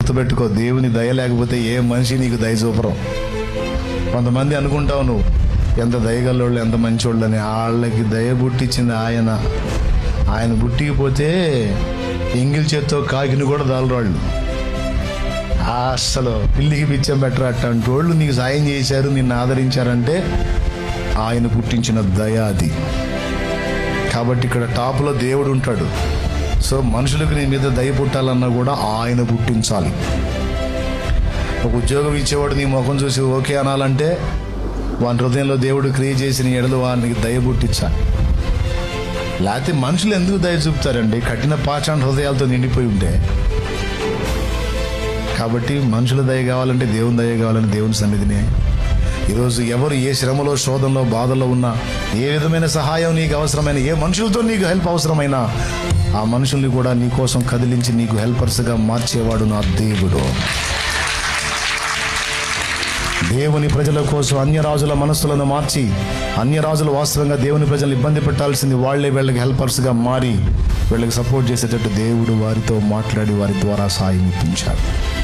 గుర్తుపెట్టుకో, దేవుని దయ లేకపోతే ఏ మనిషి నీకు దయ చూపరం. కొంతమంది అనుకుంటావు నువ్వు ఎంత దయగల్లోళ్ళు, ఎంత మంచోళ్ళు అని. వాళ్ళకి దయ పుట్టించింది ఆయన. ఆయన పుట్టిపోతే ఎంగిల్ చేత్తో కాకిని కూడా దాలరాళ్ళు. అసలు పిల్లికి పిచ్చం బెటర్ అట్లాంటి వాళ్ళు నీకు సాయం చేశారు, నిన్ను ఆదరించారంటే ఆయన పుట్టించిన దయ అది. కాబట్టి ఇక్కడ టాప్లో దేవుడు ఉంటాడు. సో మనుషులకు నీ మీద దయ పుట్టాలన్నా కూడా ఆయన పుట్టించాలి. ఒక ఉద్యోగం ఇచ్చేవాడు నీ ముఖం చూసి ఓకే అనాలంటే వాని హృదయంలో దేవుడు క్రియ చేసిన ఎడలు వానికి దయ పుట్టించాలి. లేకపోతే మనుషులు ఎందుకు దయ చూపుతారండి? కఠిన పాషాణ హృదయాలతో నిండిపోయి ఉంటే. కాబట్టి మనుషుల దయ కావాలంటే దేవుని దయ కావాలంటే దేవుని సన్నిధినే. ఈరోజు ఎవరు ఏ శ్రమలో, శోధనలో, బాధలో ఉన్నా, ఏ విధమైన సహాయం నీకు అవసరమైన, ఏ మనుషులతో నీకు హెల్ప్ అవసరమైనా ఆ మనుషుల్ని కూడా నీ కోసం కదిలించి నీకు హెల్పర్స్గా మార్చేవాడు నా దేవుడు. దేవుని ప్రజల కోసం అన్యరాజుల మనస్సులను మార్చి, అన్యరాజులు వాస్తవంగా దేవుని ప్రజలను ఇబ్బంది పెట్టాల్సింది వాళ్ళే వీళ్ళకి హెల్పర్స్గా మారి వీళ్ళకి సపోర్ట్ చేసేటట్టు దేవుడు వారితో మాట్లాడి వారి ద్వారా సాయం ఇప్పించాడు.